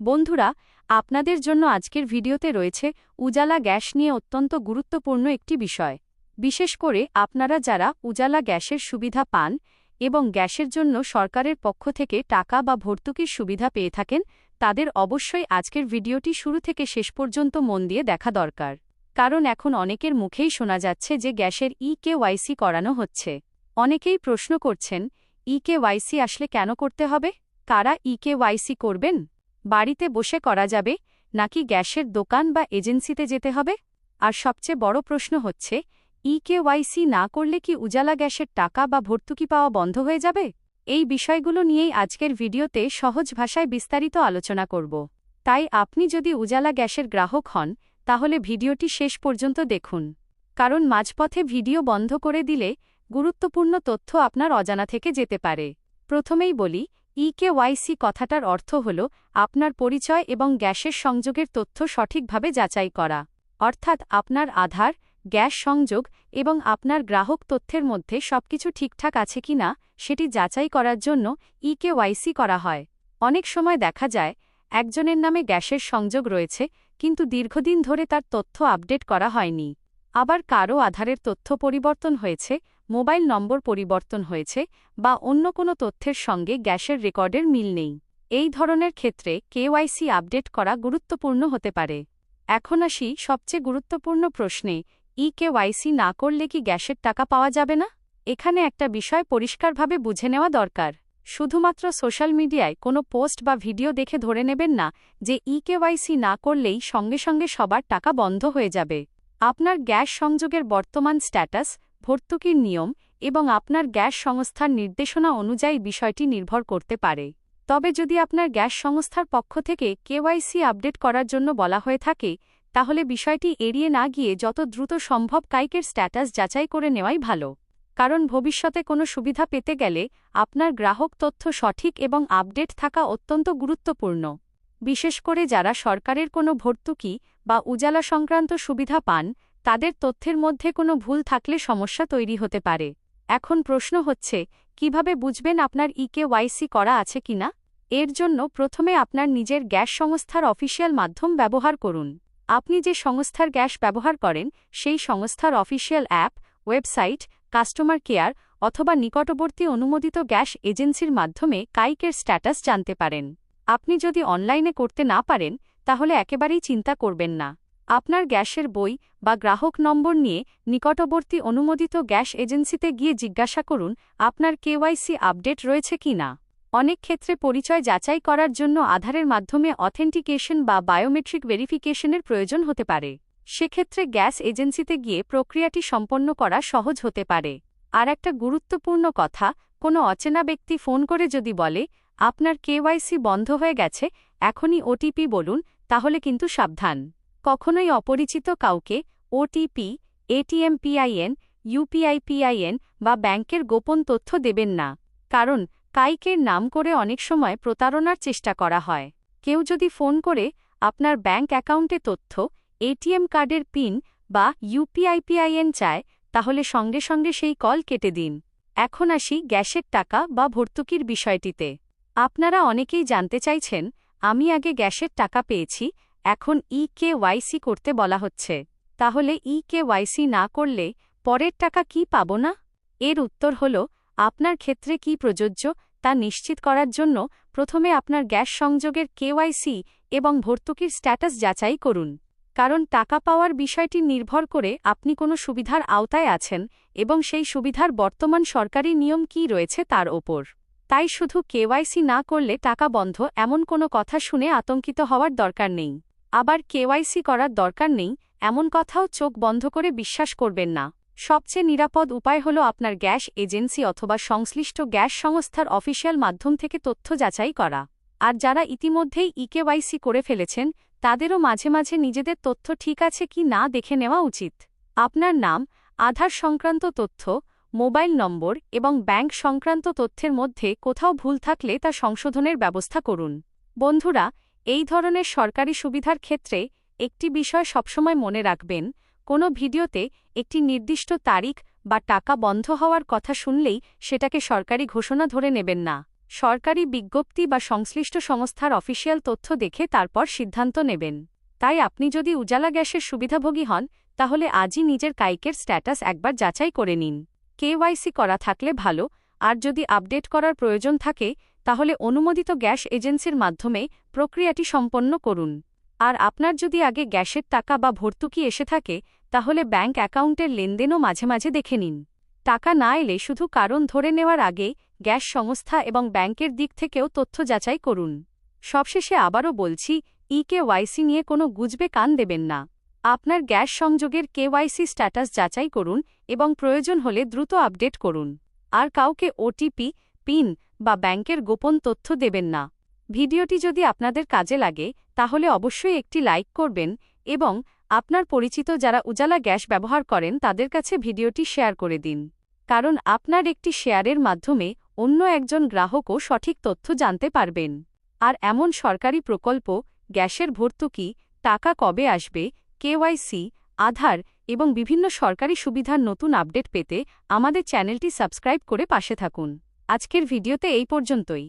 বন্ধুরা, আপনাদের জন্য আজকের ভিডিওতে রয়েছে উজালা গ্যাস নিয়ে অত্যন্ত গুরুত্বপূর্ণ একটি বিষয়। বিশেষ করে আপনারা যারা উজালা গ্যাসের সুবিধা পান এবং গ্যাসের জন্য সরকারের পক্ষ থেকে টাকা বা ভর্তুকির সুবিধা পেয়ে থাকেন, তাদের অবশ্যই আজকের ভিডিওটি শুরু থেকে শেষ পর্যন্ত মন দিয়ে দেখা দরকার। কারণ এখন অনেকের মুখেই শোনা যাচ্ছে যে গ্যাসের ইকেওয়াইসি করানো হচ্ছে। অনেকেই প্রশ্ন করছেন, ইকেওয়াইসি আসলে কেন করতে হবে? কারা ইকেওয়াইসি করবেন? বাড়িতে বসে করা যাবে নাকি গ্যাসের দোকান বা এজেন্সিতে যেতে হবে? আর সবচেয়ে বড় প্রশ্ন হচ্ছে, ইকেওয়াইসি না করলে কি উজালা গ্যাসের টাকা বা ভর্তুকি পাওয়া বন্ধ হয়ে যাবে? এই বিষয়গুলো নিয়েই আজকের ভিডিওতে সহজ ভাষায় বিস্তারিত আলোচনা করব। তাই আপনি যদি উজালা গ্যাসের গ্রাহক হন, তাহলে ভিডিওটি শেষ পর্যন্ত দেখুন। কারণ মাঝপথে ভিডিও বন্ধ করে দিলে গুরুত্বপূর্ণ তথ্য আপনার অজানা থেকে যেতে পারে। প্রথমেই বলি, ইকেওয়াইসি কথাটার অর্থ হল আপনার পরিচয় এবং গ্যাসের সংযোগের তথ্য সঠিকভাবে যাচাই করা। অর্থাৎ আপনার আধার, গ্যাস সংযোগ এবং আপনার গ্রাহক তথ্যের মধ্যে সবকিছু ঠিকঠাক আছে কিনা সেটি যাচাই করার জন্য ইকেওয়াইসি করা হয়। অনেক সময় দেখা যায়, একজনের নামে গ্যাসের সংযোগ রয়েছে কিন্তু দীর্ঘদিন ধরে তার তথ্য আপডেট করা হয়নি। আবার কারও আধারের তথ্য পরিবর্তন হয়েছে, মোবাইল নম্বর পরিবর্তন হয়েছে বা অন্য কোনো তথ্যের সঙ্গে গ্যাসের রেকর্ডের মিল নেই। এই ধরনের ক্ষেত্রে কেওয়াইসি আপডেট করা গুরুত্বপূর্ণ হতে পারে। এখন আসি সবচেয়ে গুরুত্বপূর্ণ প্রশ্নে, ইকেওয়াইসি না করলে কি গ্যাসের টাকা পাওয়া যাবে না? এখানে একটা বিষয় পরিষ্কারভাবে বুঝে নেওয়া দরকার। শুধুমাত্র সোশ্যাল মিডিয়ায় কোনো পোস্ট বা ভিডিও দেখে ধরে নেবেন না যে ইকেওয়াইসি না করলেই সঙ্গে সঙ্গে সবার টাকা বন্ধ হয়ে যাবে। আপনার গ্যাস সংযোগের বর্তমান স্ট্যাটাস, ভর্তুকির নিয়ম এবং আপনার গ্যাস সংস্থার নির্দেশনা অনুযায়ী বিষয়টি নির্ভর করতে পারে। তবে যদি আপনার গ্যাস সংস্থার পক্ষ থেকে কেওয়াইসি আপডেট করার জন্য বলা হয়ে থাকে, তাহলে বিষয়টি এড়িয়ে না গিয়ে যত দ্রুত সম্ভব কাইকের স্ট্যাটাস যাচাই করে নেওয়াই ভালো। কারণ ভবিষ্যতে কোনো সুবিধা পেতে গেলে আপনার গ্রাহক তথ্য সঠিক এবং আপডেট থাকা অত্যন্ত গুরুত্বপূর্ণ। বিশেষ করে যারা সরকারের কোনো ভর্তুকি বা উজালা সংক্রান্ত সুবিধা পান, তাদের তথ্যের মধ্যে কোনো ভুল থাকলে সমস্যা তৈরি হতে পারে। এখন প্রশ্ন হচ্ছে, কিভাবে বুঝবেন আপনার ইকেওয়াইসি করা আছে কিনা? এর জন্য প্রথমে আপনার নিজের গ্যাস সংস্থার অফিসিয়াল মাধ্যম ব্যবহার করুন। আপনি যে সংস্থার গ্যাস ব্যবহার করেন, সেই সংস্থার official app, website, customer care অথবা নিকটবর্তী অনুমোদিত গ্যাস এজেন্সির মাধ্যমে কাইকের স্ট্যাটাস জানতে পারেন। আপনি যদি অনলাইনে করতে না পারেন, তাহলে একেবারেই চিন্তা করবেন না। আপনার গ্যাসের বই বা গ্রাহক নম্বর নিয়ে নিকটবর্তী অনুমোদিত গ্যাস এজেন্সিতে গিয়ে জিজ্ঞাসা করুন আপনার কেওয়াইসি আপডেট রয়েছে কি না। অনেক ক্ষেত্রে পরিচয় যাচাই করার জন্য আধারের মাধ্যমে অথেন্টিকেশন বা বায়োমেট্রিক ভেরিফিকেশনের প্রয়োজন হতে পারে। সেক্ষেত্রে গ্যাস এজেন্সিতে গিয়ে প্রক্রিয়াটি সম্পন্ন করা সহজ হতে পারে। আর একটা গুরুত্বপূর্ণ কথা, কোনো অচেনা ব্যক্তি ফোন করে যদি বলে আপনার কেওয়াইসি বন্ধ হয়ে গেছে, এখনই ওটিপি বলুন, তাহলে কিন্তু সাবধান। কখনোই অপরিচিত কাউকে OTP, ATM PIN, UPI PIN বা ব্যাংকের গোপন তথ্য দেবেন না। কারণ কাইকের নাম করে অনেক সময় প্রতারণার চেষ্টা করা হয়। কেউ যদি ফোন করে আপনার ব্যাংক অ্যাকাউন্টে তথ্য, এটিএম কার্ডের পিন বা ইউপিআই পিআইএন চায়, তাহলে সঙ্গে সঙ্গে সেই কল কেটে দিন। এখন আসি গ্যাসের টাকা বা ভর্তুকির বিষয়টিতে। আপনারা অনেকেই জানতে চাইছেন, আমি আগে গ্যাসের টাকা পেয়েছি, এখন ইকেওয়াইসি করতে বলা হচ্ছে। তাহলে ইকেওয়াইসি না করলে পরের টাকা কি পাব না? এর উত্তর হল, আপনার ক্ষেত্রে কি প্রযোজ্য তা নিশ্চিত করার জন্য প্রথমে আপনার গ্যাস সংযোগের কেওয়াইসি এবং ভর্তুকির স্ট্যাটাস যাচাই করুন। কারণ টাকা পাওয়ার বিষয়টি নির্ভর করে আপনি কোনো সুবিধার আওতায় আছেন এবং সেই সুবিধার বর্তমান সরকারি নিয়ম কী রয়েছে তার ওপর। তাই শুধু কেওয়াইসি না করলে টাকা বন্ধ এমন কোনো কথা শুনে আতঙ্কিত হওয়ার দরকার নেই। আবার কেওয়াইসি করার দরকার নেই এমন কথাও চোখ বন্ধ করে বিশ্বাস করবেন না। সবচেয়ে নিরাপদ উপায় হল আপনার গ্যাস এজেন্সি অথবা সংশ্লিষ্ট গ্যাস সংস্থার অফিসিয়াল মাধ্যম থেকে তথ্য যাচাই করা। আর যারা ইতিমধ্যেই ইকেওয়াইসি করে ফেলেছেন, তাদেরও মাঝে মাঝে নিজেদের তথ্য ঠিক আছে কি না দেখে নেওয়া উচিত। আপনার নাম, আধার সংক্রান্ত তথ্য, মোবাইল নম্বর এবং ব্যাংক সংক্রান্ত তথ্যের মধ্যে কোথাও ভুল থাকলে তা সংশোধনের ব্যবস্থা করুন। বন্ধুরা, এই ধরনের সরকারি সুবিধার ক্ষেত্রে একটি বিষয় সবসময় মনে রাখবেন, কোনো ভিডিওতে একটি নির্দিষ্ট তারিখ বা টাকা বন্ধ হওয়ার কথা শুনলেই সেটাকে সরকারি ঘোষণা ধরে নেবেন না। সরকারি বিজ্ঞপ্তি বা সংশ্লিষ্ট সংস্থার অফিসিয়াল তথ্য দেখে তারপর সিদ্ধান্ত নেবেন। তাই আপনি যদি উজালা গ্যাসের সুবিধাভোগী হন, তাহলে আজই নিজের কাইকের স্ট্যাটাস একবার যাচাই করে নিন। কেওয়াইসি করা থাকলে ভালো, আর যদি আপডেট করার প্রয়োজন থাকে তাহলে অনুমোদিত গ্যাস এজেন্সির মাধ্যমে প্রক্রিয়াটি সম্পন্ন করুন। আর আপনার যদি আগে গ্যাসের টাকা বা ভর্তুকি এসে থাকে, তাহলে ব্যাঙ্ক অ্যাকাউন্টের লেনদেনও মাঝে মাঝে দেখে নিন। টাকা না এলে শুধু কারণ ধরে নেওয়ার আগে গ্যাস সংস্থা এবং ব্যাংকের দিক থেকেও তথ্য যাচাই করুন। সবশেষে আবারও বলছি, কেওয়াইসি নিয়ে কোনো গুজবে কান দেবেন না। আপনার গ্যাস সংযোগের কেওয়াইসি স্ট্যাটাস যাচাই করুন এবং প্রয়োজন হলে দ্রুত আপডেট করুন। আর কাউকে ওটিপি, পিন বা ব্যাংকের গোপন তথ্য দেবেন না। ভিডিওটি যদি আপনাদের কাজে লাগে তাহলে অবশ্যই একটি লাইক করবেন এবং আপনার পরিচিত যারা উজালা গ্যাস ব্যবহার করেন তাদের কাছে ভিডিওটি শেয়ার করে দিন। কারণ আপনার একটি শেয়ারের মাধ্যমে অন্য একজন গ্রাহকও সঠিক তথ্য জানতে পারবেন। আর এমন সরকারি প্রকল্প, গ্যাসের ভর্তুকি, টাকা কবে আসবে, কেওয়াইসি, আধার এবং বিভিন্ন সরকারি সুবিধার নতুন আপডেট পেতে আমাদের চ্যানেলটি সাবস্ক্রাইব করে পাশে থাকুন। আজকের ভিডিওতে এই পর্যন্তই।